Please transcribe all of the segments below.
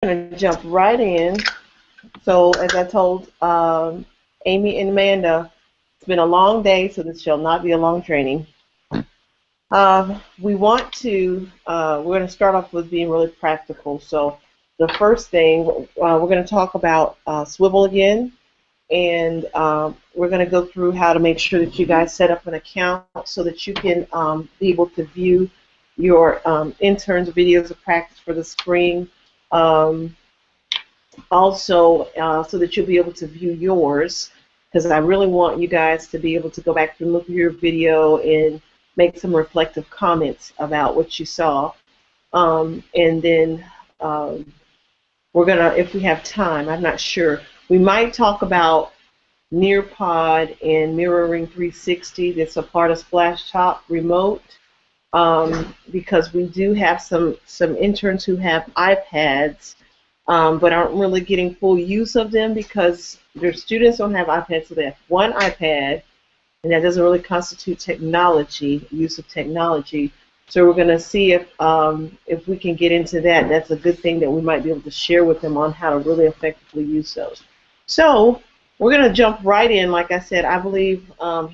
going to jump right in. So, as I told Amy and Amanda, it's been a long day, so this shall not be a long training. We're going to start off with being really practical. So, the first thing, we're going to talk about Swivel again, and we're going to go through how to make sure that you guys set up an account so that you can be able to view your interns' videos of practice for the spring. Also, so that you'll be able to view yours, because I really want you guys to be able to go back and look at your video and make some reflective comments about what you saw. And then we're going to, if we have time, I'm not sure, we might talk about Nearpod and Mirroring 360 that's a part of Splashtop Remote, because we do have some interns who have iPads, but aren't really getting full use of them because their students don't have iPads, so they have one iPad, and that doesn't really constitute use of technology. So we're going to see if we can get into that. That's a good thing that we might be able to share with them on how to really effectively use those. So we're going to jump right in. Like I said, I believe I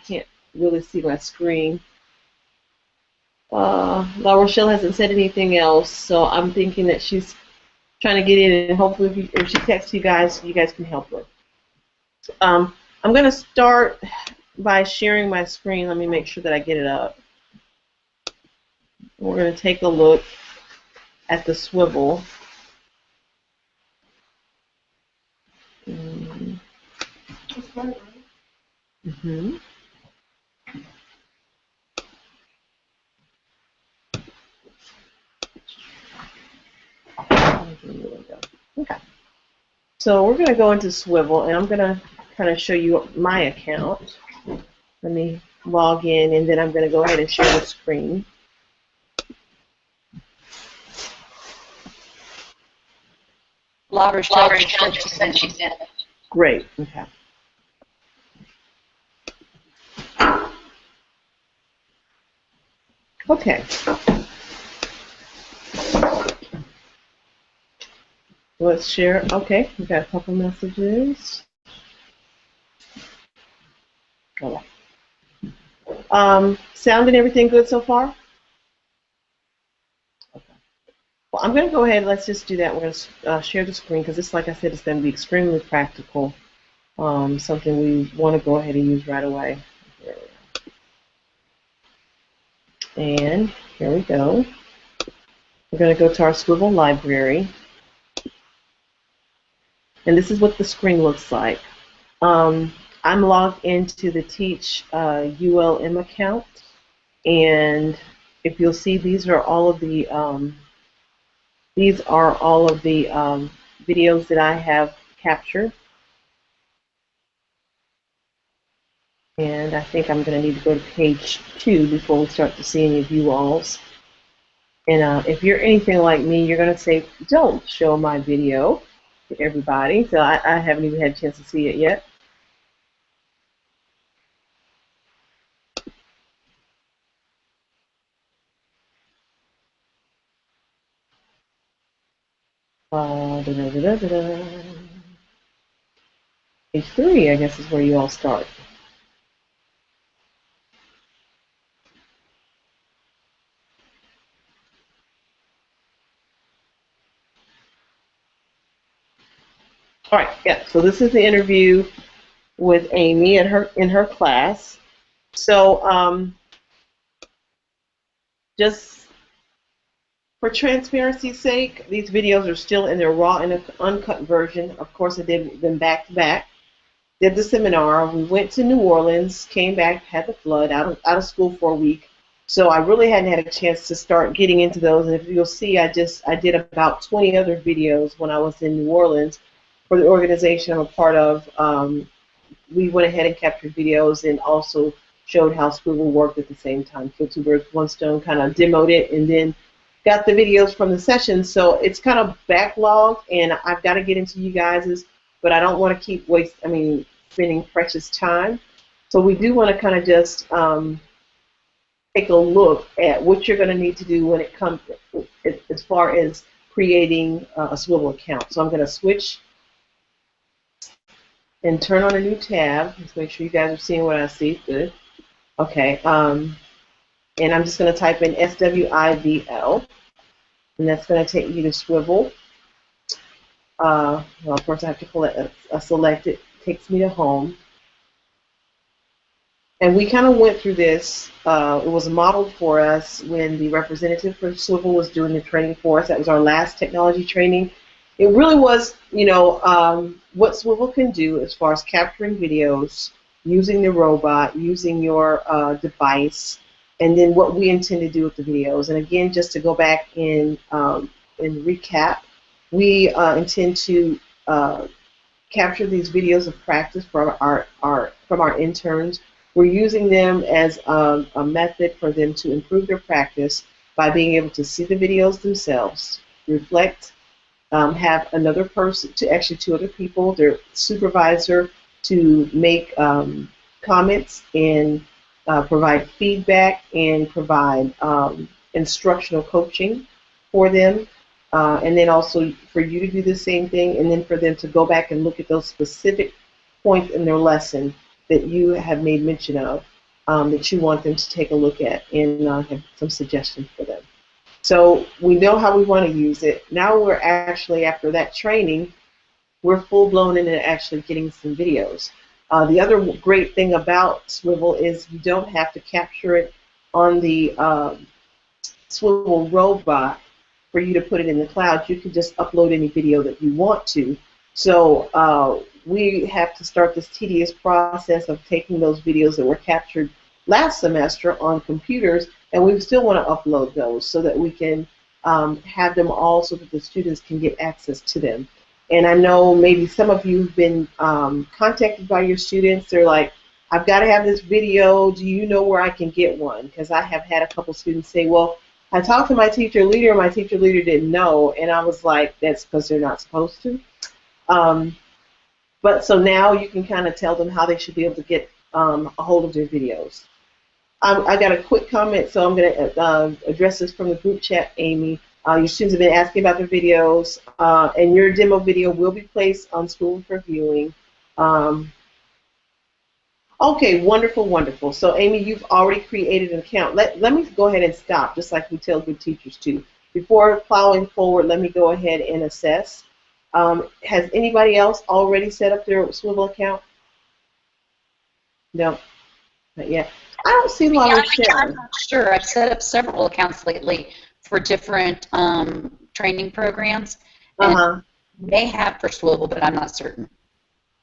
can't really see my screen. La Rochelle hasn't said anything else, so I'm thinking that she's trying to get in, and hopefully if she texts you guys can help her. I'm going to start by sharing my screen. Let me make sure that I get it up. We're going to take a look at the swivel. Mm-hmm. Okay. So we're going to go into Swivel, and I'm going to kind of show you my account. Let me log in, and then I'm going to go ahead and share the screen. Laura just sent you in. Great. Okay. Okay. Let's share. Okay, we got a couple messages. Oh. Sound and everything good so far? Okay. Well, I'm going to go ahead and let's just do that. We're going to share the screen because this, like I said, is going to be extremely practical. Something we want to go ahead and use right away. And here we go. We're going to go to our Swivel library. And this is what the screen looks like. I'm logged into the Teach ULM account. And if you'll see, these are all of the videos that I have captured. And I think I'm going to need to go to page 2 before we start to see any of you alls. And if you're anything like me, you're going to say, don't show my video to everybody. So I haven't even had a chance to see it yet. Page 3, I guess, is where you all start. All right, yeah, so this is the interview with Amy in her class. So just for transparency's sake, these videos are still in their raw and uncut version. Of course, I did them back to back. Did the seminar. We went to New Orleans, came back, had the flood, out of school for a week. So I really hadn't had a chance to start getting into those. And if you'll see, I did about 20 other videos when I was in New Orleans for the organization I'm a part of. We went ahead and captured videos and also showed how Swivel worked at the same time. So two birds, one stone, kind of demoed it and then got the videos from the session. So it's kind of backlogged, and I've got to get into you guys's, but I don't want to keep spending precious time. So we do want to kind of just take a look at what you're going to need to do when it comes as far as creating a Swivel account. So I'm going to switch and turn on a new tab. Let's make sure you guys are seeing what I see. Good. Okay. And I'm just going to type in SWIVL, and that's going to take you to Swivel. Well, of course, I have to select it. It takes me to home. And we kind of went through this. It was modeled for us when the representative for Swivel was doing the training for us. That was our last technology training. It really was, you know, what Swivel can do as far as capturing videos, using the robot, using your device, and then what we intend to do with the videos. And again, just to go back and recap, we intend to capture these videos of practice from our interns. We're using them as a method for them to improve their practice by being able to see the videos themselves, reflect, have another person, two other people, their supervisor, to make comments and provide feedback and provide instructional coaching for them. And then also for you to do the same thing, and then for them to go back and look at those specific points in their lesson that you have made mention of, that you want them to take a look at and have some suggestions for them. So we know how we want to use it. Now we're actually, after that training, we're full-blown into actually getting some videos. The other great thing about Swivel is you don't have to capture it on the Swivel robot for you to put it in the cloud. You can just upload any video that you want to. So we have to start this tedious process of taking those videos that were captured last semester on computers, and we still want to upload those so that we can have them all so that the students can get access to them. And I know maybe some of you have been contacted by your students. They're like, I've got to have this video. Do you know where I can get one? Because I have had a couple students say, well, I talked to my teacher leader, and my teacher leader didn't know. And I was like, that's because they're not supposed to. But so now you can kind of tell them how they should be able to get a hold of their videos. I got a quick comment, so I'm going to address this from the group chat, Amy. Your students have been asking about their videos, and your demo video will be placed on Swivel for viewing. Okay, wonderful, wonderful. So, Amy, you've already created an account. Let me go ahead and stop, just like we tell good teachers to. Before plowing forward, let me go ahead and assess. Has anybody else already set up their Swivel account? No, not yet. I don't see Laura Rochelle. I'm not sure. I've set up several accounts lately for different training programs. And they have for Swivel, but I'm not certain.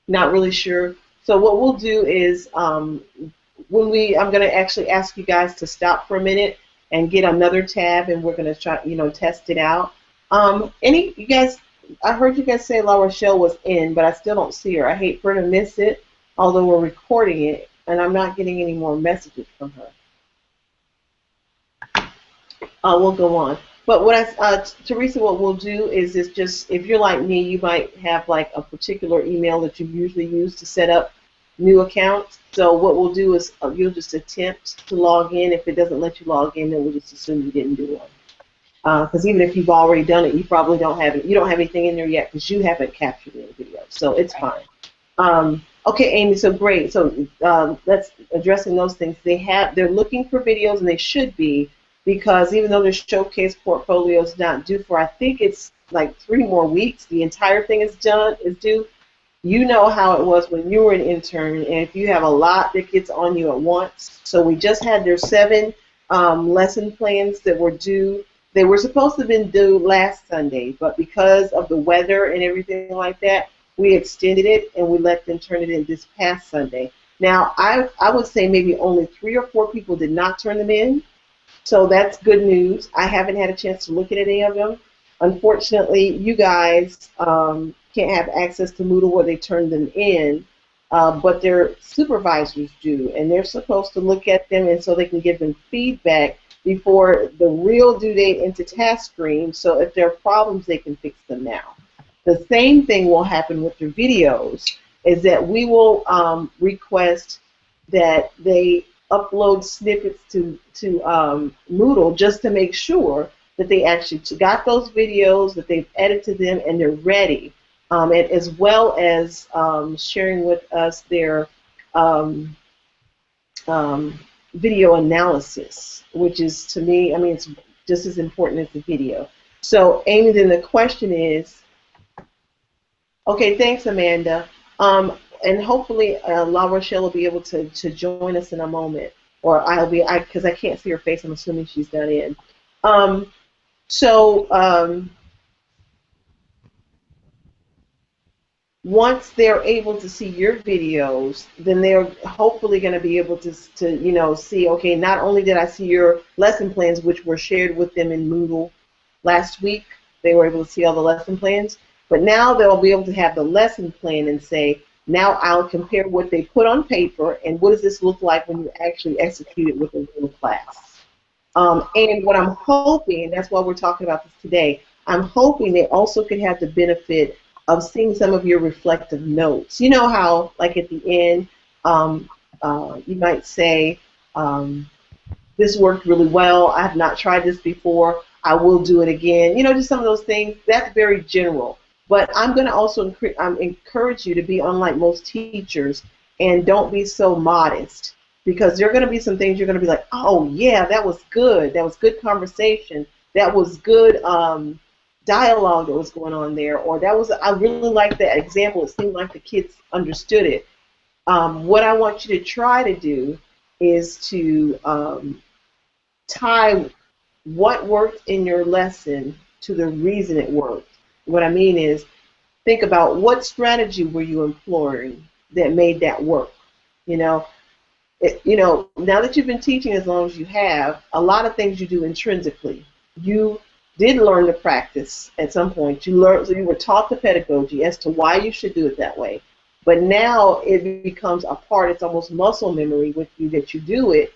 Not really sure. So what we'll do is I'm going to actually ask you guys to stop for a minute and get another tab, and we're going to try, test it out. You guys, I heard you guys say La Rochelle was in, but I still don't see her. I hate for her to miss it, although we're recording it, and I'm not getting any more messages from her. We'll go on. But Teresa, what we'll do is just, if you're like me, you might have like a particular email that you usually use to set up new accounts. So what we'll do is you'll just attempt to log in. If it doesn't let you log in, then we'll just assume you didn't do one. Because even if you've already done it, you probably don't have it. You don't have anything in there yet because you haven't captured any video. So it's fine. Okay, Amy. So great. So let's addressing those things. They're looking for videos, and they should be. Because even though their showcase portfolio is not due for, I think it's like 3 more weeks, the entire thing is due. You know how it was when you were an intern, and if you have a lot that gets on you at once. So we just had their 7 lesson plans that were due. They were supposed to have been due last Sunday, but because of the weather and everything like that, we extended it and we let them turn it in this past Sunday. Now, I would say maybe only 3 or 4 people did not turn them in. So that's good news. I haven't had a chance to look at any of them. Unfortunately, you guys can't have access to Moodle where they turn them in, but their supervisors do, and they're supposed to look at them and so they can give them feedback before the real due date into TaskStream, so if there are problems, they can fix them now. The same thing will happen with their videos, is that we will request that they upload snippets to Moodle just to make sure that they actually got those videos, that they've edited them, and they're ready, and as well as sharing with us their video analysis, which is, to me, I mean, it's just as important as the video. So, Amy, then the question is, okay, thanks, Amanda. And hopefully La Rochelle will be able to join us in a moment, or I'll be, because I can't see her face. I'm assuming she's done in. Once they're able to see your videos, then they're hopefully going to be able to see, okay, not only did I see your lesson plans, which were shared with them in Moodle last week, they were able to see all the lesson plans, but now they'll be able to have the lesson plan and say, now I'll compare what they put on paper and what does this look like when you actually execute it with a real class. And what I'm hoping, that's why we're talking about this today, I'm hoping they also could have the benefit of seeing some of your reflective notes. You know how, like at the end, you might say, this worked really well, I have not tried this before, I will do it again. You know, just some of those things. That's very general. But I'm going to also encourage you to be unlike most teachers and don't be so modest, because there are going to be some things you're going to be like, oh, yeah, that was good. That was good conversation. That was good dialogue that was going on there. Or that was, I really liked that example. It seemed like the kids understood it. What I want you to try to do is to tie what worked in your lesson to the reason it worked. What I mean is, think about what strategy were you employing that made that work. You know, now that you've been teaching as long as you have, a lot of things you do intrinsically. You did learn to practice at some point. You learned, so you were taught the pedagogy as to why you should do it that way. But now it becomes a part. It's almost muscle memory with you that you do it.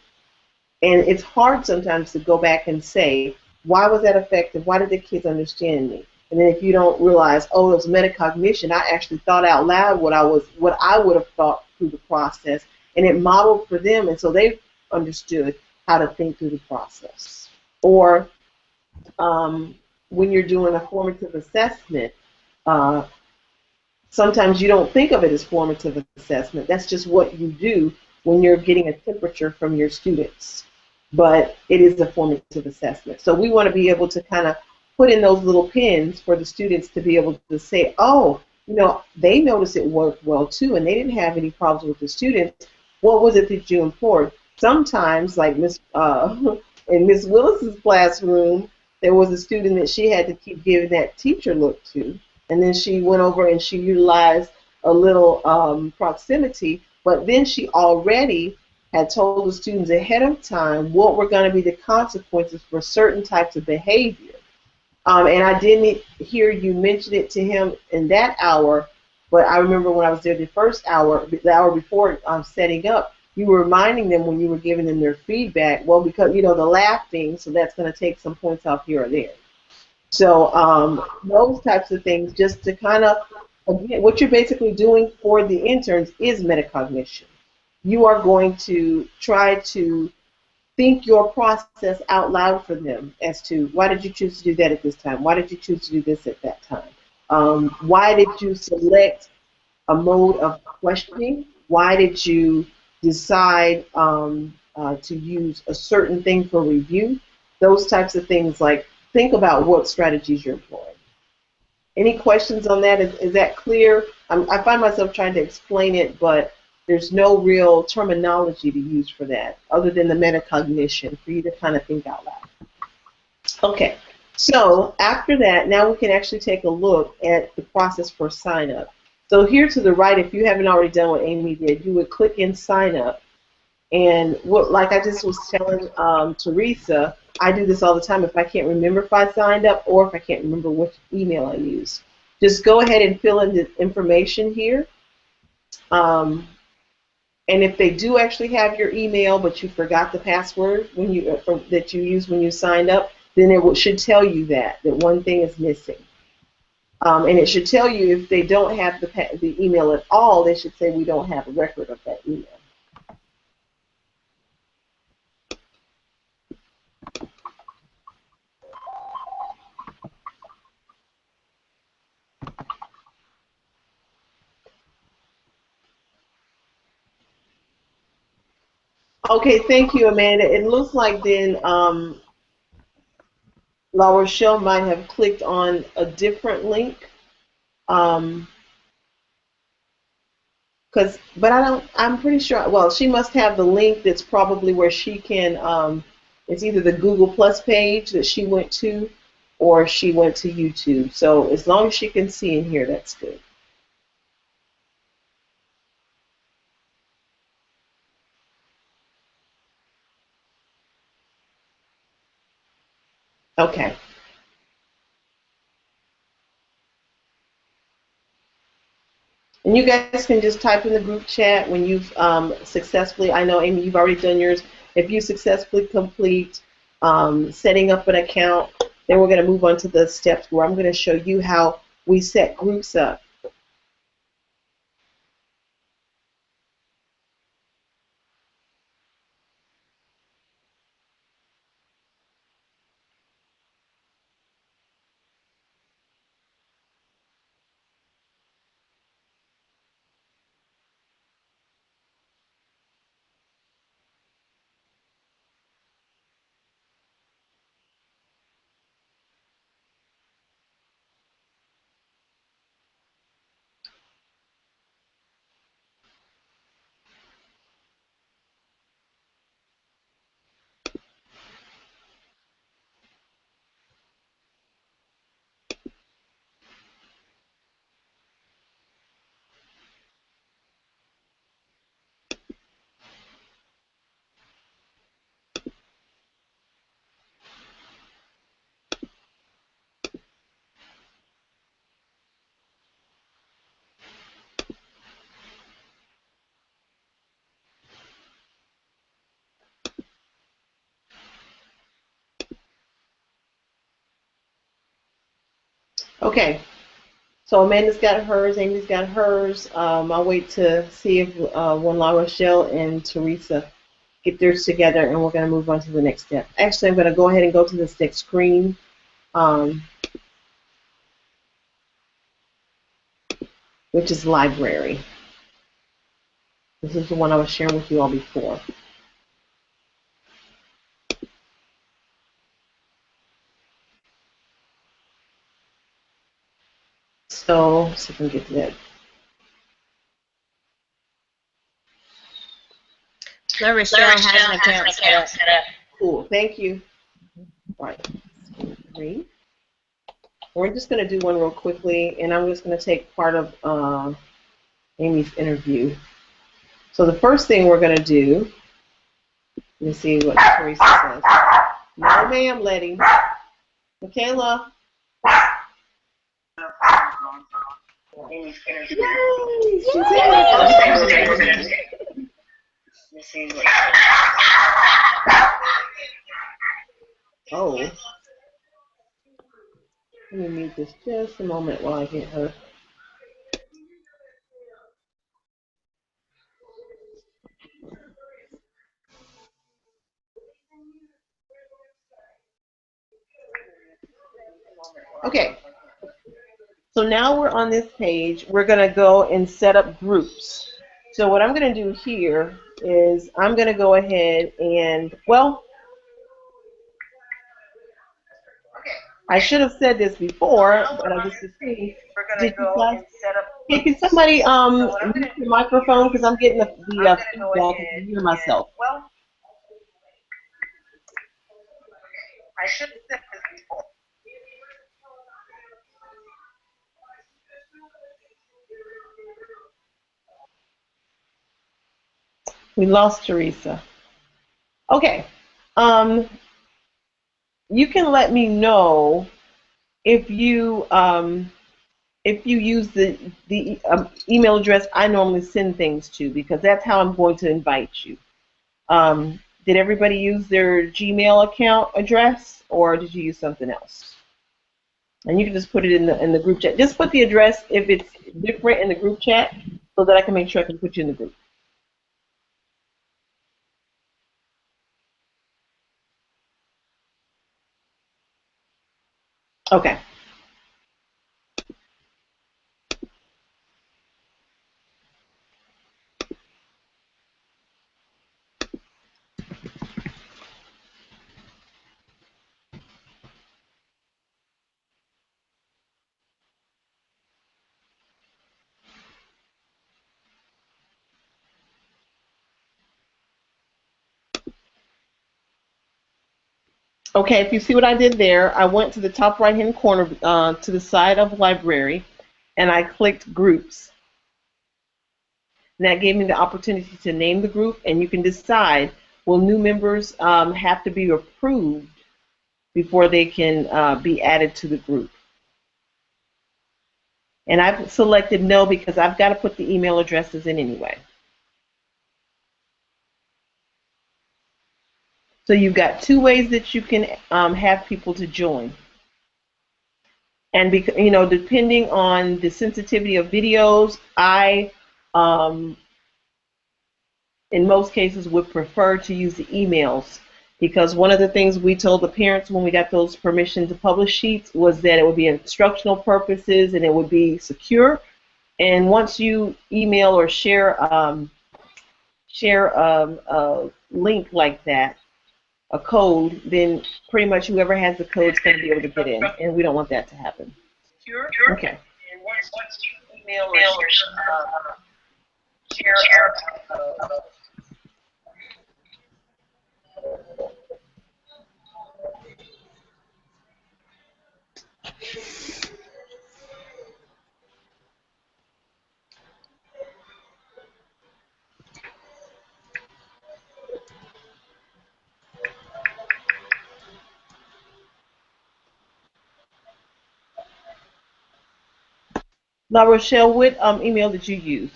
And it's hard sometimes to go back and say, why was that effective? Why did the kids understand me? And then if you don't realize, oh, it was metacognition, I actually thought out loud what I would have thought through the process, and it modeled for them, and so they understood how to think through the process. Or when you're doing a formative assessment, sometimes you don't think of it as formative assessment. That's just what you do when you're getting a temperature from your students. But it is a formative assessment. So we want to be able to kind of put in those little pins for the students to be able to say, oh, you know, they noticed it worked well too, and they didn't have any problems with the students. What was it that you employed? Sometimes, like in Miss Willis's classroom, there was a student that she had to keep giving that teacher look to, and then she went over and she utilized a little proximity, but then she already had told the students ahead of time what were going to be the consequences for certain types of behavior. And I didn't hear you mention it to him in that hour, but I remember when I was there the first hour, the hour before setting up, you were reminding them when you were giving them their feedback, well, because, you know, the laughing, so that's going to take some points off here or there. So those types of things, just to kind of, again, what you're basically doing for the interns is metacognition. You are going to try to think your process out loud for them as to why did you choose to do that at this time? Why did you choose to do this at that time? Why did you select a mode of questioning? Why did you decide to use a certain thing for review? Those types of things, like think about what strategies you're employing. Any questions on that? Is that clear? I find myself trying to explain it, but there's no real terminology to use for that other than the metacognition for you to kind of think out loud. Okay, so after that, now we can actually take a look at the process for sign up. So here to the right, if you haven't already done what Amy did, you would click in sign up. And what, like I just was telling Teresa, I do this all the time if I can't remember if I signed up or if I can't remember which email I used. Just go ahead and fill in the information here. And if they do actually have your email, but you forgot the password when you that you used when you signed up, then it should tell you that one thing is missing. And it should tell you if they don't have the email at all, they should say we don't have a record of that email. Okay, thank you, Amanda. It looks like then La Rochelle might have clicked on a different link. Um, but I don't, I'm pretty sure, well, she must have the link that's probably where she can, it's either the Google Plus page that she went to or she went to YouTube. So as long as she can see in here, that's good. Okay. And you guys can just type in the group chat when you've successfully, I know, Amy, you've already done yours. If you successfully complete setting up an account, then we're going to move on to the steps where I'm going to show you how we set groups up. Okay. So Amanda's got hers, Amy's got hers. I'll wait to see if when La Rochelle and Teresa get theirs together, and we're going to move on to the next step. Actually, I'm going to go ahead and go to this next screen, which is library. This is the one I was sharing with you all before. So if I can get to that. La Rochelle has an account set up. Cool, thank you. All right, 3. We're just going to do one real quickly, and I'm just going to take part of Amy's interview. So the first thing we're going to do, let me see what Teresa says. No, ma'am, Letty. Michaela. Yay! She's in. Oh. Let me mute this just a moment while I get her. Okay. So now we're on this page. We're going to go and set up groups. So what I'm going to do here is I'm going to go ahead and, well, I should have said this before, but I just assumed. Did you guys? Hey, can somebody mute your microphone because I'm getting the feedback. I can hear myself. Well, I should have said this before. We lost Teresa. Okay. You can let me know if you use the email address I normally send things to, because that's how I'm going to invite you. Did everybody use their Gmail account address, or did you use something else? And you can just put it in the group chat. Just put the address if it's different in the group chat, so that I can make sure I can put you in the group. Okay. Okay, if you see what I did there, I went to the top right-hand corner to the side of library, and I clicked groups. And that gave me the opportunity to name the group, and you can decide, will new members have to be approved before they can be added to the group. And I've selected no because I've got to put the email addresses in anyway. So you've got two ways that you can have people to join. And depending on the sensitivity of videos, I, in most cases, would prefer to use the emails, because one of the things we told the parents when we got those permission to publish sheets was that it would be instructional purposes and it would be secure. And once you email or share a link like that, a code, then pretty much whoever has the code is going to be able to get in, and we don't want that to happen. Sure. Okay. And once you email or share La Rochelle, what email did you use?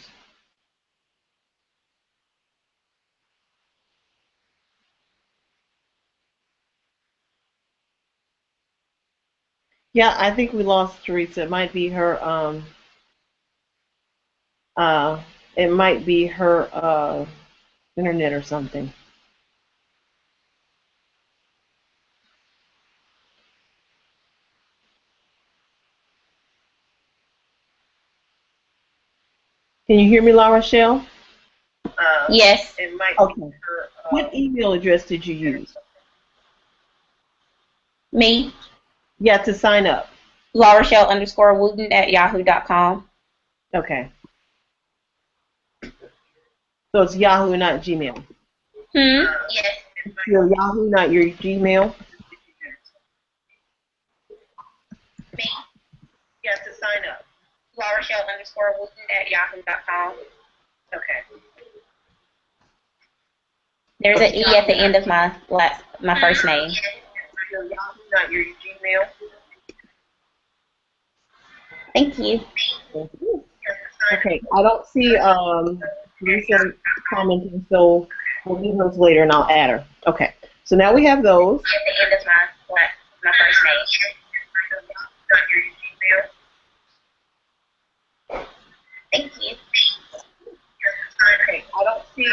Yeah, I think we lost Teresa. It might be her. It might be her internet or something. Can you hear me, La Rochelle? Yes. It might okay. Be her, what email address did you use? Me? Yeah, to sign up. LaRochelle_Wooten@yahoo.com. Okay. So it's Yahoo, not Gmail. Yes. Your Yahoo, not your Gmail. Me? Yeah, to sign up. LaRochelle_Wooten@yahoo.com. Okay. There's an E at the end of my first name. Your Yahoo, not your Gmail. Thank you. Okay, I don't see Lisa commenting, so we'll do hers later and I'll add her. Okay, so now we have those. At the end of my first name. Thank you. Okay, I don't see.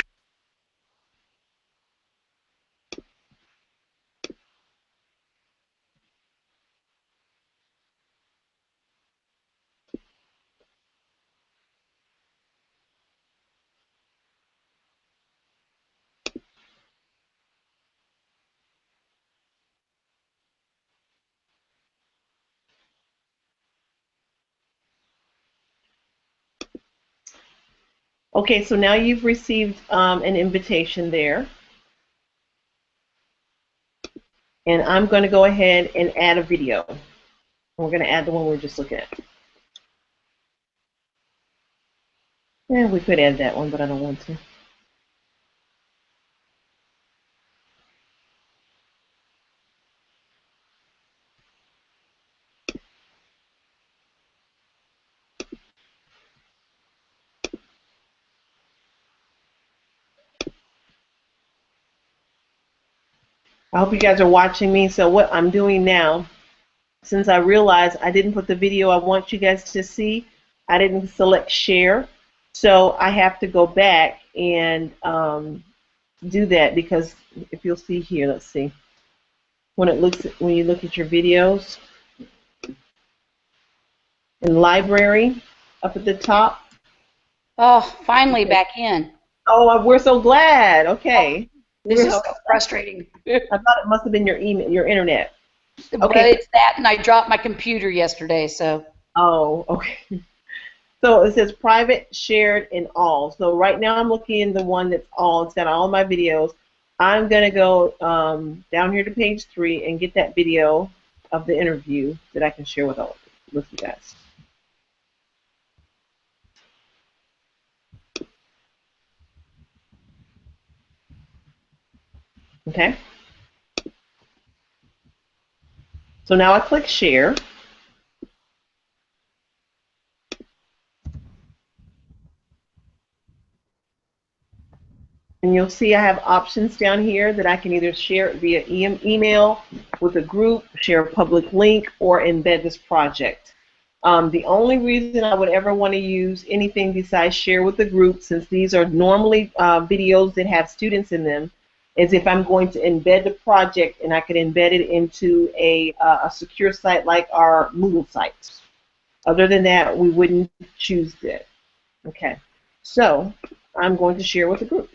Okay, so now you've received an invitation there. And I'm going to go ahead and add a video. We're going to add the one we were just looking at. Yeah, we could add that one, but I don't want to. I hope you guys are watching me. So what I'm doing now, since I realized I didn't put the video I want you guys to see, I didn't select share. So I have to go back and do that, because if you'll see here, let's see. When you look at your videos in library up at the top. Oh, finally back in. Oh, we're so glad. Okay. This is so frustrating. I thought it must have been your email, your internet. Okay. But it's that, and I dropped my computer yesterday, so. Oh, okay. So it says private, shared, and all. So right now I'm looking in the one that's all. It's got all my videos. I'm going to go down here to page 3 and get that video of the interview that I can share with you guys. Okay. So now I click share. And you'll see I have options down here that I can either share it via email with a group, share a public link, or embed this project. The only reason I would ever want to use anything besides share with the group, since these are normally videos that have students in them, is if I'm going to embed the project and I could embed it into a secure site like our Moodle site. Other than that, we wouldn't choose that. Okay, so I'm going to share with the group.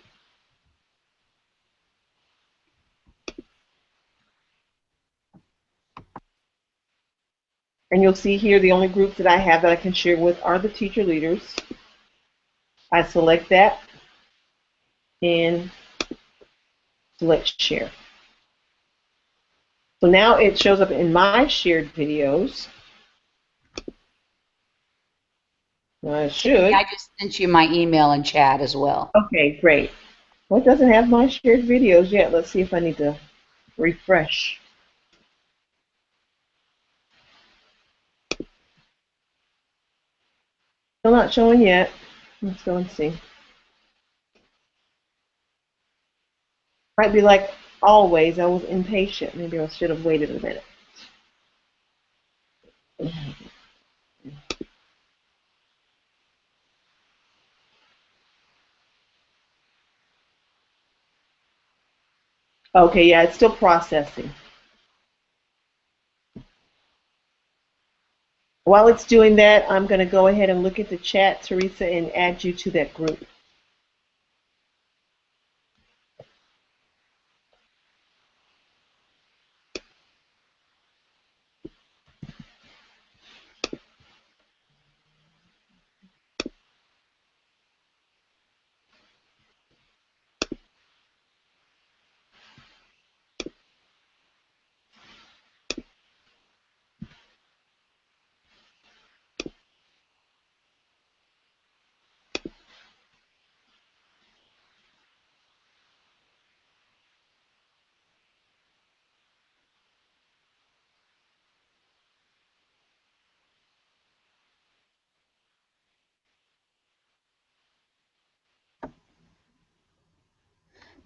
And you'll see here the only groups that I have that I can share with are the teacher leaders. I select that and select share. So now it shows up in my shared videos. I should. I just sent you my email and chat as well. Okay, great. Well, it doesn't have my shared videos yet. Let's see if I need to refresh. Still not showing yet. Let's go and see. Might be like always, I was impatient. Maybe I should have waited a minute. Okay, yeah, it's still processing. While it's doing that, I'm going to go ahead and look at the chat, Teresa, and add you to that group.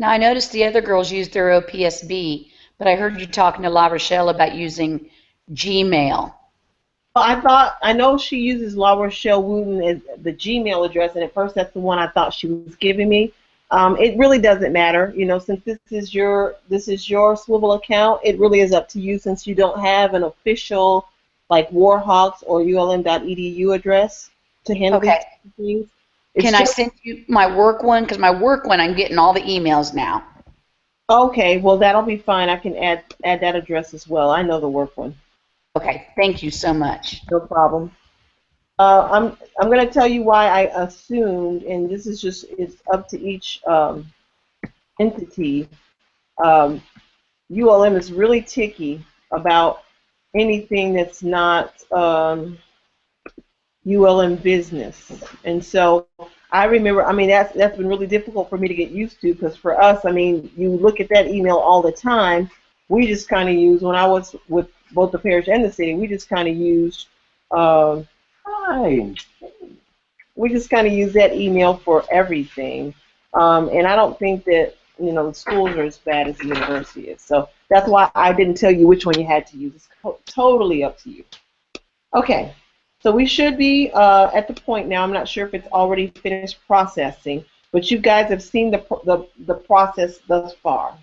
Now, I noticed the other girls used their OPSB, but I heard you talking to La Rochelle about using Gmail. Well, I know she uses La Rochelle Wooten as the Gmail address, and at first that's the one I thought she was giving me. It really doesn't matter, you know, since this is your Swivel account. It really is up to you, since you don't have an official like Warhawks or ULM.edu address to handle these things. Can I send you my work one? Because my work one, I'm getting all the emails now. Okay, well that'll be fine. I can add that address as well. I know the work one. Okay, thank you so much. No problem. I'm going to tell you why I assumed, and this is just, it's up to each entity. ULM is really ticky about anything that's not ULM business, and so I remember. I mean, that's been really difficult for me to get used to, because for us, I mean, you look at that email all the time. We just kind of use, when I was with both the parish and the city, we just kind of used. We just kind of use that email for everything, and I don't think that, you know, the schools are as bad as the university is. So that's why I didn't tell you which one you had to use. It's totally up to you. Okay, so we should be at the point now. I'm not sure if it's already finished processing, but you guys have seen the process thus far.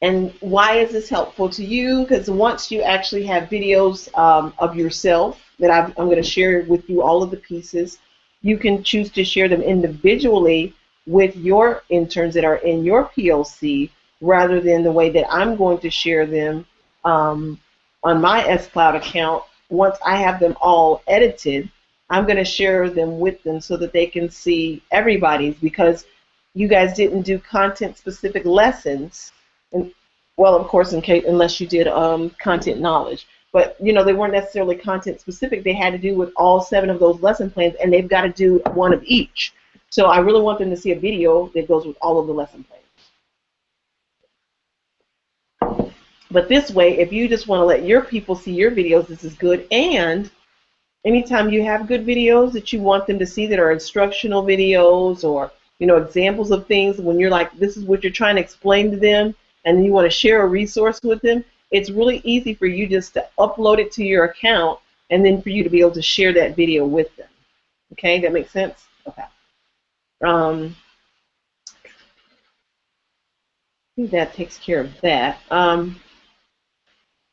And why is this helpful to you? Because once you actually have videos of yourself that I'm going to share with you, all of the pieces, you can choose to share them individually with your interns that are in your PLC, rather than the way that I'm going to share them on my sCloud account. Once I have them all edited, I'm going to share them with them so that they can see everybody's, because you guys didn't do content-specific lessons, and well, of course, unless you did content knowledge. But, you know, they weren't necessarily content-specific. They had to do with all 7 of those lesson plans, and they've got to do one of each. So I really want them to see a video that goes with all of the lesson plans. But this way, if you just want to let your people see your videos, this is good. And anytime you have good videos that you want them to see that are instructional videos or, you know, examples of things, when you're like, this is what you're trying to explain to them, and you want to share a resource with them, it's really easy for you just to upload it to your account and then for you to be able to share that video with them. Okay, that makes sense? Okay. I think that takes care of that.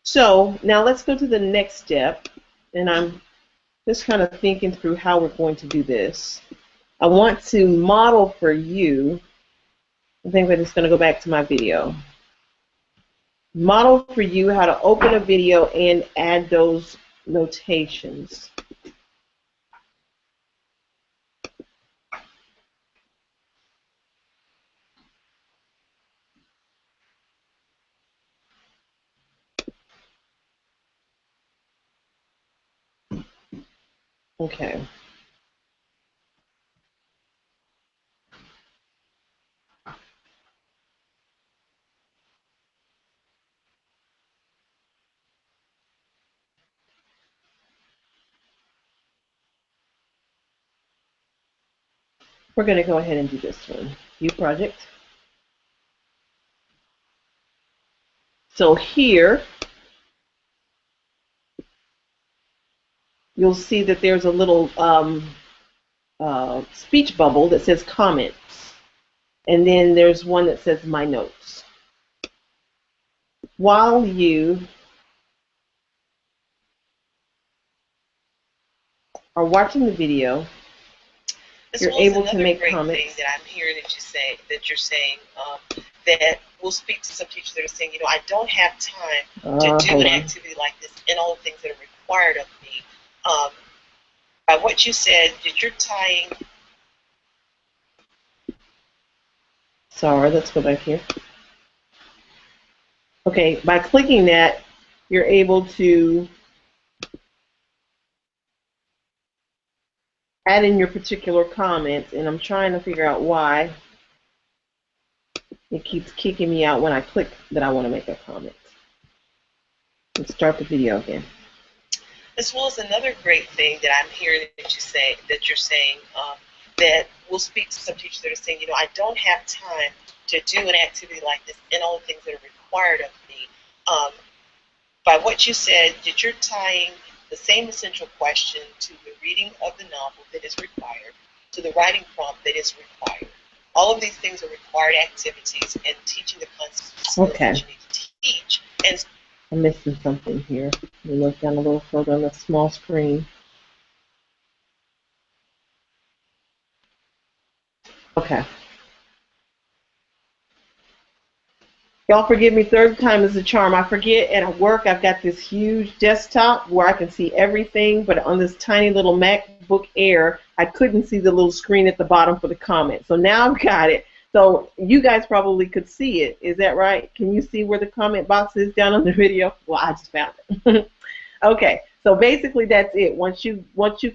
So now let's go to the next step, and I'm just kind of thinking through how we're going to do this. I want to model for you. I think we're just going to go back to my video. Model for you how to open a video and add those notations. Okay. We're going to go ahead and do this one. View project. So here, you'll see that there's a little speech bubble that says comments. And then there's one that says my notes. While you are watching the video, you're able to make comments. Thing that I'm hearing that you're saying that we'll speak to some teachers that are saying, you know, I don't have time to do an activity like this and all the things that are required of me. By what you said, that you're tying. Sorry, let's go back here. Okay, by clicking that, you're able to add in your particular comments, and I'm trying to figure out why it keeps kicking me out when I click that I want to make a comment. Let's start the video again. As well as another great thing that I'm hearing that you're saying that we'll speak to some teachers that are saying, you know, I don't have time to do an activity like this and all the things that are required of me. By what you said, that you're tying the same essential question to the reading of the novel that is required, to the writing prompt that is required. All of these things are required activities, and teaching the concepts that you need to teach. And I'm missing something here. Let me look down a little further on the small screen. Okay. Y'all forgive me, third time is a charm. I forget at work I've got this huge desktop where I can see everything, but on this tiny little MacBook Air, I couldn't see the little screen at the bottom for the comment. So now I've got it. So you guys probably could see it. Is that right? Can you see where the comment box is down on the video? Well, I just found it. Okay. So basically that's it. Once you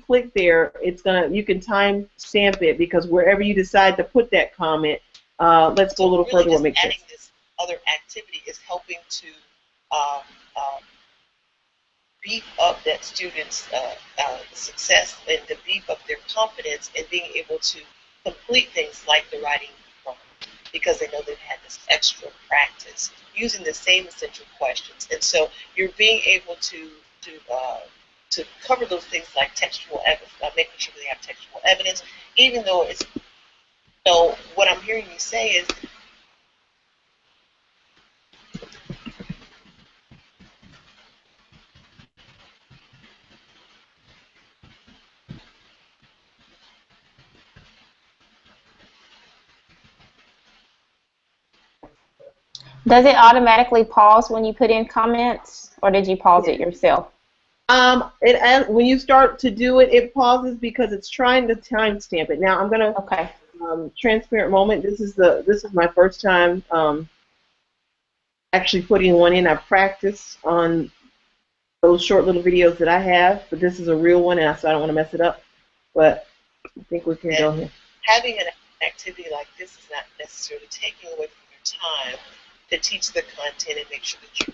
click there, you can time stamp it, because wherever you decide to put that comment, let's go a little further. What makes sense. This other activity is helping to beef up that student's success and to beef up their confidence in being able to complete things like the writing prompt, because they know they've had this extra practice using the same essential questions. And so you're being able to cover those things like textual evidence, making sure they have textual evidence, even though it's, so what I'm hearing you say is, Does it automatically pause when you put in comments, or did you pause it yourself? When you start to do it, it pauses because it's trying to timestamp it. Now I'm gonna. Okay. transparent moment. This is my first time actually putting one in. I practiced on those short little videos that I have, but this is a real one, and so I don't want to mess it up. But I think we can go here. Having an activity like this is not necessarily taking away from your time to teach the content and make sure that you.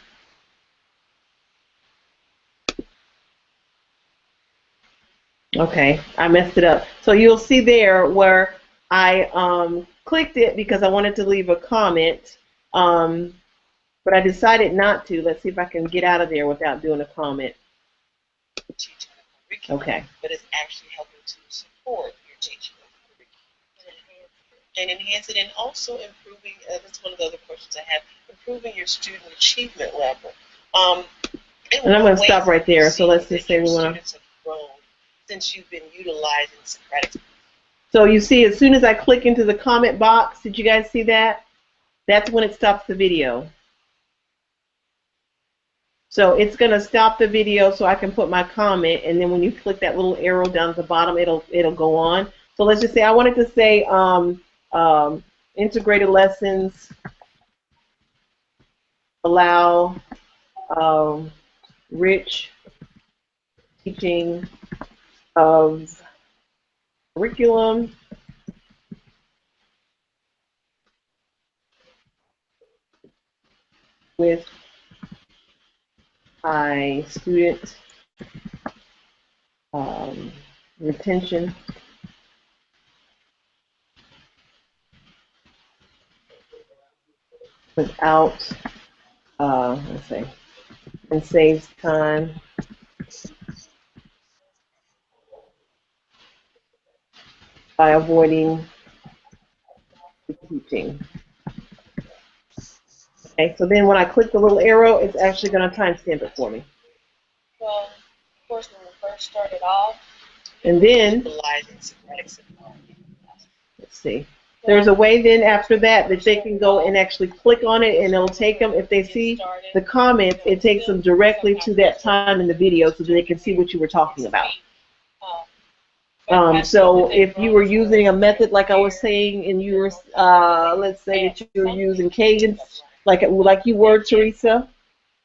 Okay, I messed it up. So you'll see there where I clicked it because I wanted to leave a comment, but I decided not to. Let's see if I can get out of there without doing a comment. Teaching the curriculum, okay. But it's actually helping to support your teaching of the curriculum and enhance it, and also improving. That's one of the other questions I have. Improving your student achievement level. And I'm going to stop right there. So let's just say we want to. Since you've been utilizing Socratic. So you see, as soon as I click into the comment box, did you guys see that? That's when it stops the video. So it's going to stop the video so I can put my comment, and then when you click that little arrow down at the bottom, it'll go on. So let's just say I wanted to say integrated lessons allow rich teaching of curriculum with high student retention without, let's see, and saves time by avoiding teaching. Okay, so then when I click the little arrow, it's actually going to timestamp it for me. Well, of course, when we first started off, and then, let's see, there's a way then after that they can go and actually click on it, and it'll take them, if they see the comments, it takes them directly to that time in the video so that they can see what you were talking about. So if you were using a method like I was saying, and you were, let's say that you were using Kagan's, like you were, Teresa,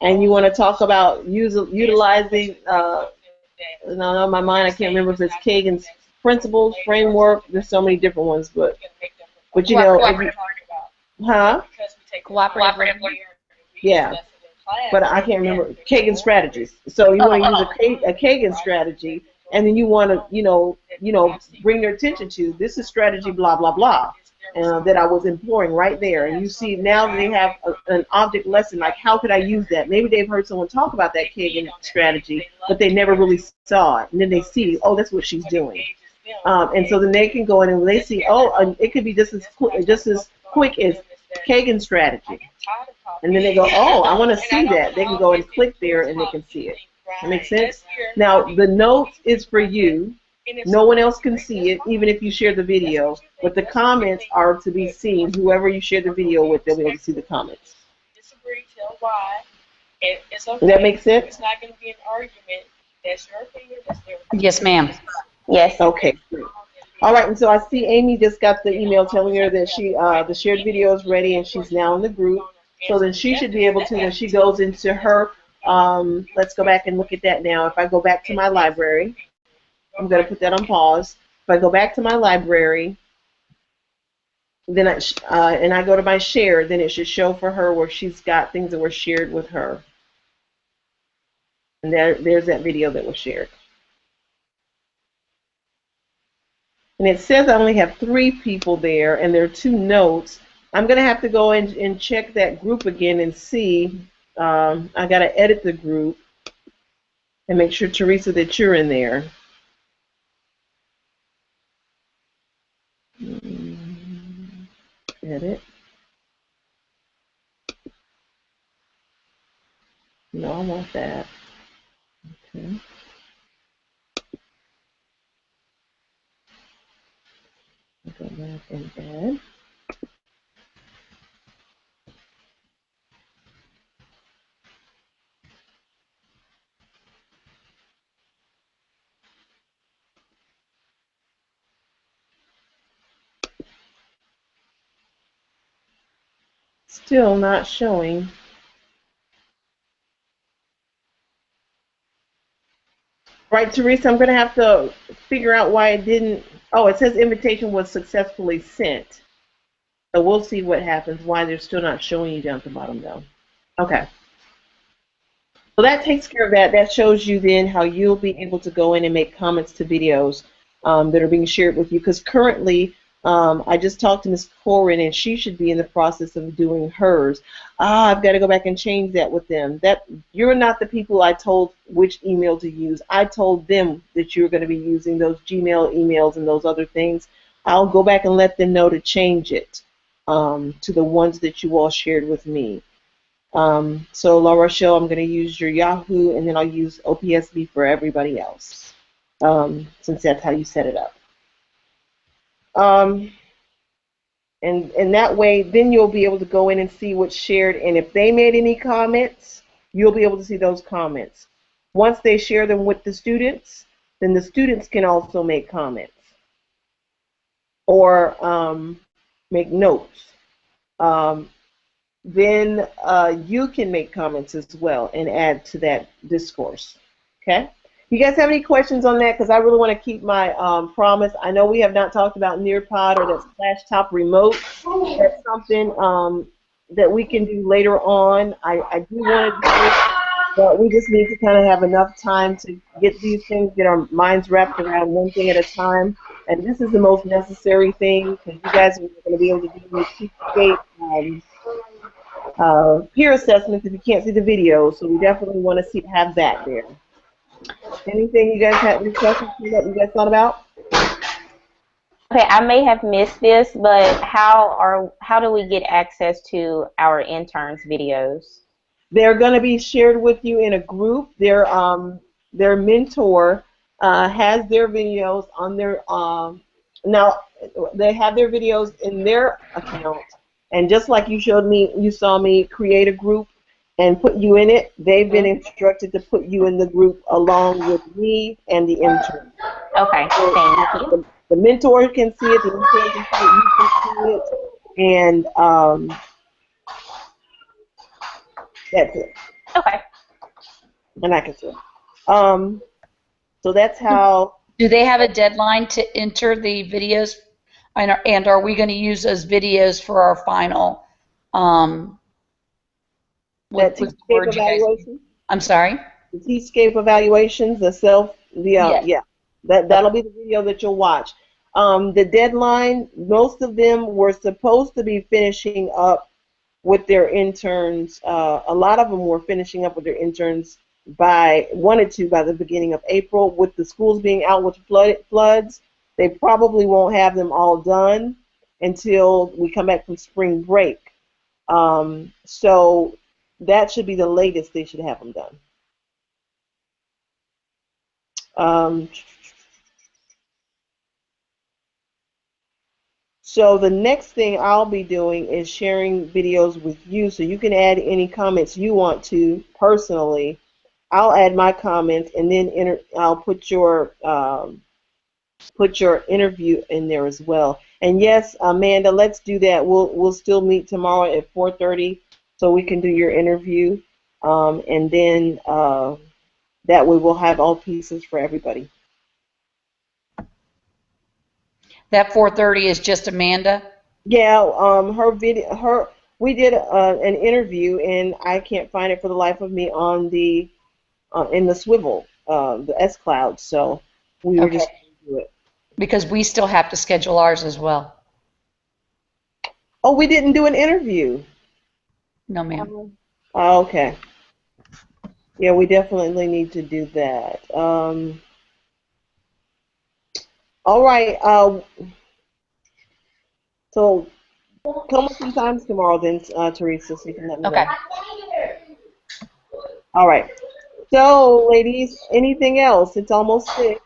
and you want to talk about utilizing, no, in my mind I can't remember if it's Kagan's principles, framework, there's so many different ones, but you know, Cooperative. Yeah, but I can't remember Kagan's strategies. So you want to use a Kagan strategy, and then you want to, you know, bring their attention to this is strategy blah blah blah that I was employing right there. And you see now they have an object lesson, like how could I use that? Maybe they've heard someone talk about that Kagan strategy, but they never really saw it. And then they see, oh, that's what she's doing. And so then they can go in and they see, oh, it could be just as quick as Kagan's strategy. And then they go, oh, I want to see that. They can go and click there and they can see it. That makes sense? Now, the notes is for you. No one else can see it, even if you share the video. But the comments are to be seen. Whoever you share the video with, they'll be able to see the comments. Does that make sense? It's not going to be an argument. That's your opinion. That's their opinion. Yes, ma'am. Yes. Okay. All right, and so I see Amy just got the email telling her that she the shared video is ready and she's now in the group. So then she should be able to, when she goes into her, let's go back and look at that now. If I go back to my library, I'm going to put that on pause. If I go back to my library, then I go to my share, then it should show for her where she's got things that were shared with her. And there's that video that was shared. And it says I only have 3 people there, and there are 2 notes. I'm going to have to go and check that group again and see. I got to edit the group and make sure, Teresa, that you're in there. Edit. No, I want that. Okay. Go back and add. Still not showing. Right, Teresa, I'm going to have to figure out why it didn't. Oh, it says invitation was successfully sent. So we'll see what happens, why they're still not showing you down at the bottom, though. Okay. So that takes care of that. That shows you then how you'll be able to go in and make comments to videos that are being shared with you. Because currently, I just talked to Ms. Corin, and she should be in the process of doing hers. I've got to go back and change that with them. That you're not the people I told which email to use. I told them that you're going to be using those Gmail emails and those other things. I'll go back and let them know to change it to the ones that you all shared with me. So La Rochelle, I'm going to use your Yahoo, and then I'll use OPSB for everybody else, since that's how you set it up. And that way, then you'll be able to go in and see what's shared, and if they made any comments, you'll be able to see those comments. Once they share them with the students, then the students can also make comments or make notes. Then you can make comments as well and add to that discourse. Okay? You guys have any questions on that? Because I really want to keep my promise. I know we have not talked about Nearpod or that Splashtop remote. That's something that we can do later on. I do want to do it, but we just need to kind of have enough time to get these things, get our minds wrapped around one thing at a time. And this is the most necessary thing because you guys are going to be able to do these Cheapskate peer assessments if you can't see the video, so we definitely want to have that there. Anything you guys had, any questions that you guys thought about? Okay, I may have missed this, but how do we get access to our interns' videos? They're going to be shared with you in a group. Their mentor has their videos on their now they have their videos in their account. And just like you showed me, you saw me create a group and put you in it, they've been instructed to put you in the group along with me and the intern. Okay, so thank you. The mentor can see it, the intern can see it, you can see it, and that's it. Okay. And I can see it. So that's how. Do they have a deadline to enter the videos? And are we going to use those videos for our final? That Teachscape evaluation? I'm sorry? The Teachscape evaluations, yeah. That'll be the video that you'll watch. The deadline, most of them were supposed to be finishing up with their interns. A lot of them were finishing up with their interns wanted to by the beginning of April. With the schools being out with floods, they probably won't have them all done until we come back from spring break. So that should be the latest they should have them done. So the next thing I'll be doing is sharing videos with you, so you can add any comments you want to personally. I'll add my comments, and then I'll put your interview in there as well. And yes, Amanda, let's do that. We'll still meet tomorrow at 4:30, so we can do your interview, and then that way we'll have all pieces for everybody. That 4:30 is just Amanda? Yeah, we did an interview, and I can't find it for the life of me on the in the Swivel, the S-Cloud. So we were just going to do it. Because we still have to schedule ours as well. Oh, we didn't do an interview. No, ma'am. Oh, okay. Yeah, we definitely need to do that. All right. So come with some times tomorrow then, Teresa, so you can let me know. All right. So, ladies, anything else? It's almost 6.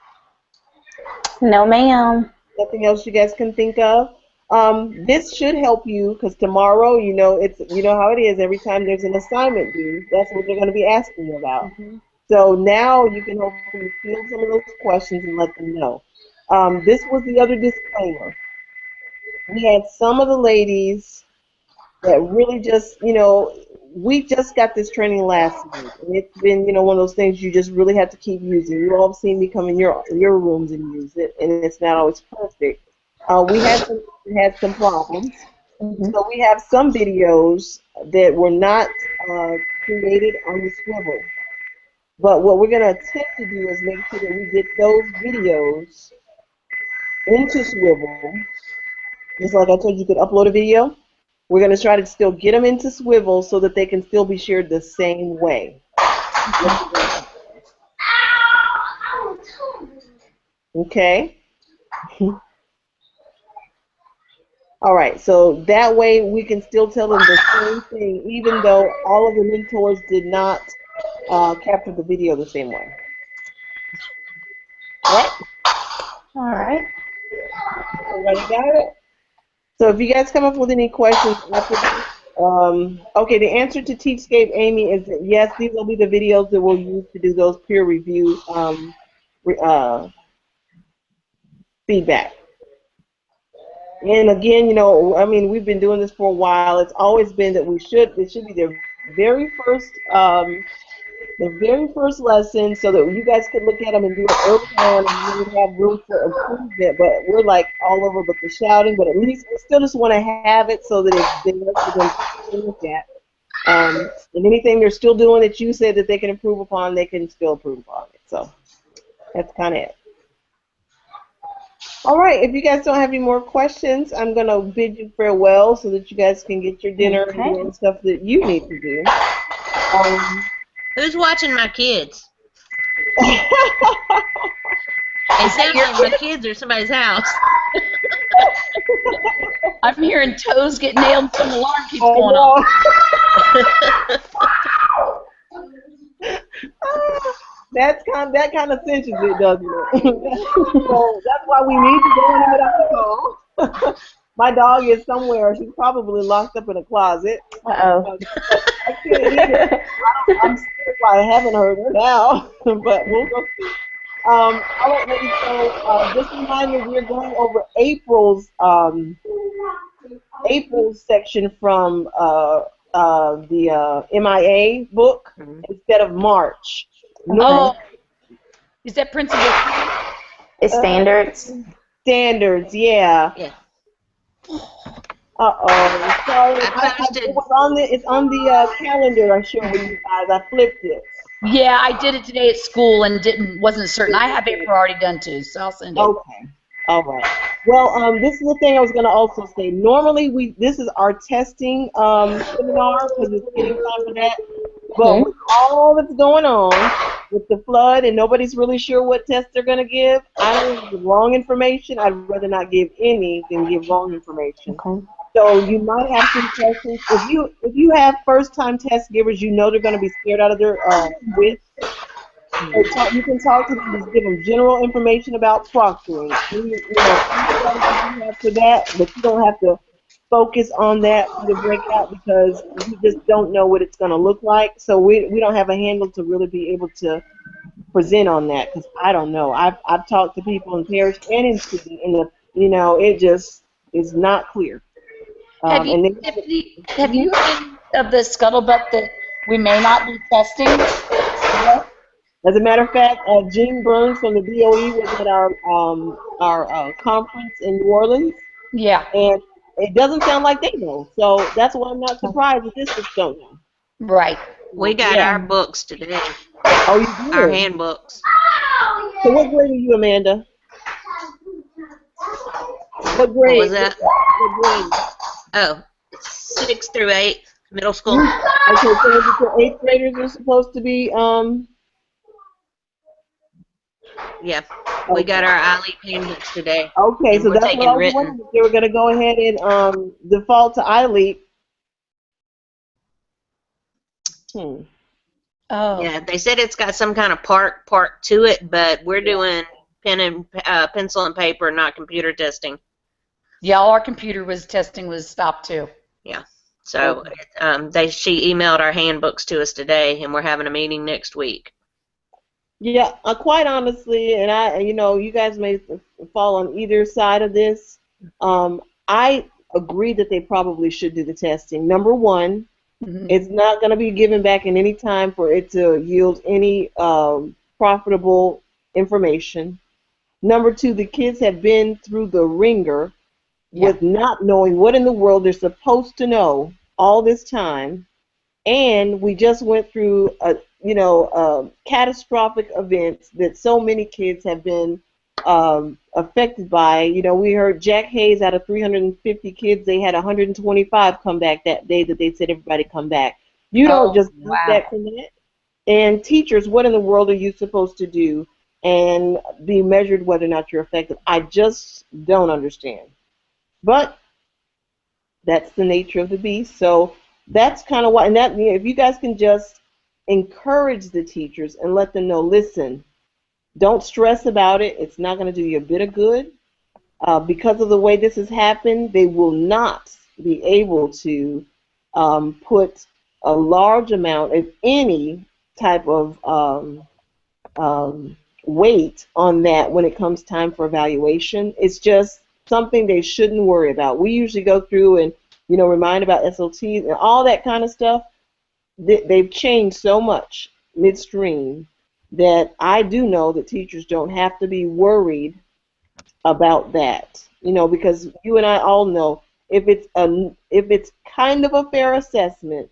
No, ma'am. Nothing else you guys can think of? This should help you because tomorrow, you know how it is. Every time there's an assignment due, that's what they're going to be asking you about. Mm-hmm. So now you can hopefully field some of those questions and let them know. This was the other disclaimer. We had some of the ladies that really just, we just got this training last week, and it's been, one of those things you just really have to keep using. You all have seen me come in your rooms and use it, and it's not always perfect. We had some problems. So we have some videos that were not created on the swivel. But what we're going to attempt to do is make sure that we get those videos into Swivel. Just like I told you, you could upload a video. We're going to try to still get them into Swivel so that they can still be shared the same way. Okay? All right, so that way we can still tell them the same thing, even though all of the mentors did not capture the video the same way. All right. Everybody got it? So if you guys come up with any questions after this, okay, the answer to Teachscape, Amy, is that yes, these will be the videos that we'll use to do those peer review feedback. And again, we've been doing this for a while. It's always been that it should be the very first lesson, so that you guys could look at them and do it early on, and you would have room for improvement. But we're like all over but the shouting. But at least we still just want to have it so that it's there for them to look at. And anything they're still doing that you said that they can improve upon, they can still improve upon it. So that's kind of it. All right, if you guys don't have any more questions, I'm going to bid you farewell so that you guys can get your dinner and stuff that you need to do. Who's watching my kids? It sounds like my kids are somebody's house. I'm hearing toes get nailed and some alarm keeps going on. That kind of cinches it, doesn't it? So that's why we need to go in and get off the call. My dog is somewhere. She's probably locked up in a closet. Uh-oh. I can't hear it. I'm scared why I haven't heard her now, but we'll go see. All right, ladies, so just a reminder, we're going over April's section from the MIA book instead of March. Oh, is that principal? It's standards. Standards, yeah. Yeah. Uh-oh. Sorry. It's on the calendar I showed you guys. I flipped it. Yeah, I did it today at school and wasn't certain. I have April already done too, so I'll send it. Okay. All right. Well, this is the thing I was going to also say. Normally, this is our testing seminar because it's getting time for that. But with all that's going on with the flood and nobody's really sure what test they're going to give, I don't want to give wrong information. I'd rather not give any than give wrong information. Okay. So you might have some questions. If you have first-time test givers, you know they're going to be scared out of their wits. You can talk to them, just give them general information about proctoring. You have for that, but you don't have to focus on that for the breakout because you just don't know what it's going to look like. So we don't have a handle to really be able to present on that because I don't know. I've talked to people in parish and in city, and it just is not clear. Have you heard of the scuttlebutt that we may not be testing? As a matter of fact, Gene Burns from the DOE was at our conference in New Orleans. Yeah. And it doesn't sound like they know. So that's why I'm not surprised that districts don't know. Right. We got our books today. Oh, you did? Our handbooks. So what grade are you, Amanda? What grade? What was that? What grade? Oh, 6 through 8, middle school. Okay, so is it the 8th graders are supposed to be, Yeah, we got our ILEAP handbooks today. Okay, so we're that's taking what I was written. wondering. If they were going to go ahead and default to ILEAP. Oh. Yeah, they said it's got some kind of part to it, but we're doing pencil and paper, not computer testing. Yeah, all our computer testing was stopped too. Yeah. So she emailed our handbooks to us today, and we're having a meeting next week. Yeah, quite honestly, and you guys may fall on either side of this. I agree that they probably should do the testing. Number one, Mhm. it's not going to be given back in any time for it to yield any profitable information. Number two, the kids have been through the ringer Yeah. with not knowing what in the world they're supposed to know all this time. And we just went through catastrophic events that so many kids have been affected by. We heard Jack Hayes, out of 350 kids, they had 125 come back that day that they said everybody come back. You don't Oh, just do wow. that from that. And teachers, what in the world are you supposed to do and be measured whether or not you're effective? I just don't understand. But that's the nature of the beast. So that's kind of why, and that, if you guys can just encourage the teachers and let them know, listen, don't stress about it. It's not going to do you a bit of good. Because of the way this has happened, they will not be able to put a large amount, if any, type of weight on that when it comes time for evaluation. It's just something they shouldn't worry about. We usually go through and remind about SOTs and all that kind of stuff. They've changed so much midstream that I do know that teachers don't have to be worried about that. Because you and I all know if it's kind of a fair assessment,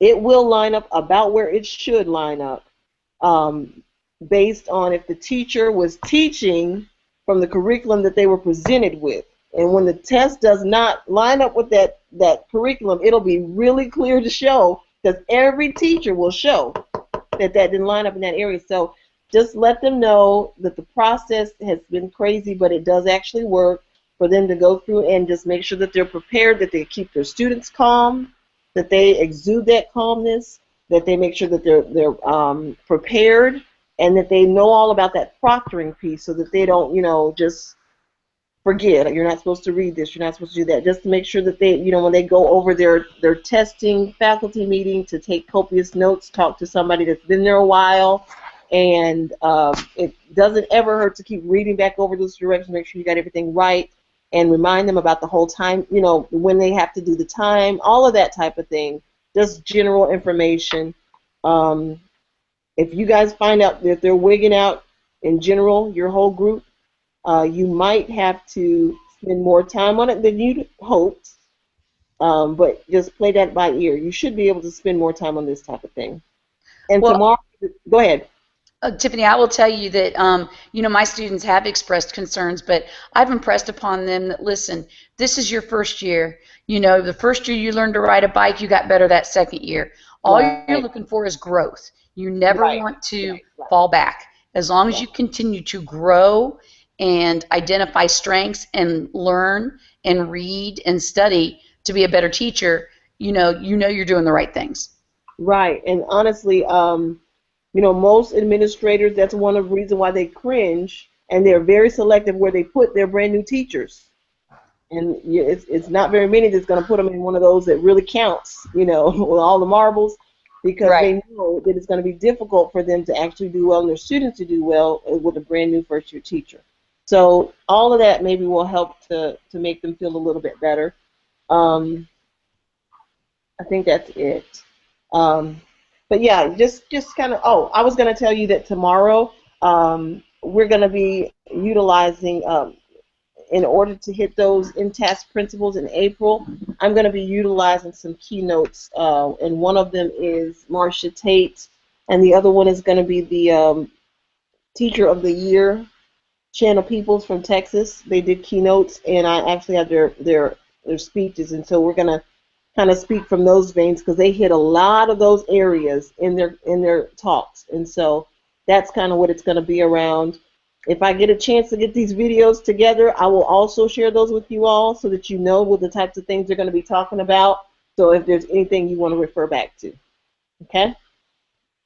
it will line up about where it should line up, based on if the teacher was teaching from the curriculum that they were presented with. And when the test does not line up with that curriculum, it'll be really clear to show, because every teacher will show that didn't line up in that area. So just let them know that the process has been crazy, but it does actually work for them to go through and just make sure that they're prepared, that they keep their students calm, that they exude that calmness, that they make sure that they're prepared, and that they know all about that proctoring piece, so that they don't, just forget. You're not supposed to read this. You're not supposed to do that. Just to make sure that they, when they go over their testing faculty meeting, to take copious notes, talk to somebody that's been there a while, and it doesn't ever hurt to keep reading back over those directions, make sure you got everything right, and remind them about the whole time, when they have to do the time, all of that type of thing. Just general information. If you guys find out that they're wigging out in general, your whole group, you might have to spend more time on it than you'd hoped, but just play that by ear. You should be able to spend more time on this type of thing. And Well, tomorrow, go ahead. Tiffany, I will tell you that, my students have expressed concerns, but I've impressed upon them that, listen, this is your first year. The first year you learned to ride a bike, you got better that second year. All you're looking for is growth. You never want to fall back. As long as you continue to grow and identify strengths and learn and read and study to be a better teacher, you're doing the right things. Right, and honestly, most administrators, that's one of the reasons why they cringe, and they're very selective where they put their brand new teachers. And it's not very many that's going to put them in one of those that really counts, with all the marbles, because they know that it's going to be difficult for them to actually do well and their students to do well with a brand new first-year teacher. So all of that maybe will help to make them feel a little bit better. I think that's it. But yeah, just kind of, I was going to tell you that tomorrow we're going to be utilizing, in order to hit those in-task principles in April, I'm going to be utilizing some keynotes, and one of them is Marcia Tate, and the other one is going to be the Teacher of the Year, Shanna Peoples from Texas. They did keynotes, and I actually have their speeches, and so we're going to kind of speak from those veins, because they hit a lot of those areas in their talks, and so that's kind of what it's going to be around. If I get a chance to get these videos together, I will also share those with you all, so that you know what the types of things they're going to be talking about, so if there's anything you want to refer back to. Okay?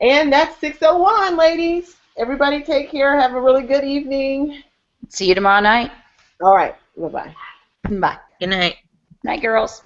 And that's 6:01, ladies. Everybody take care. Have a really good evening. See you tomorrow night. All right. Bye-bye. Bye. Good night. Night, girls.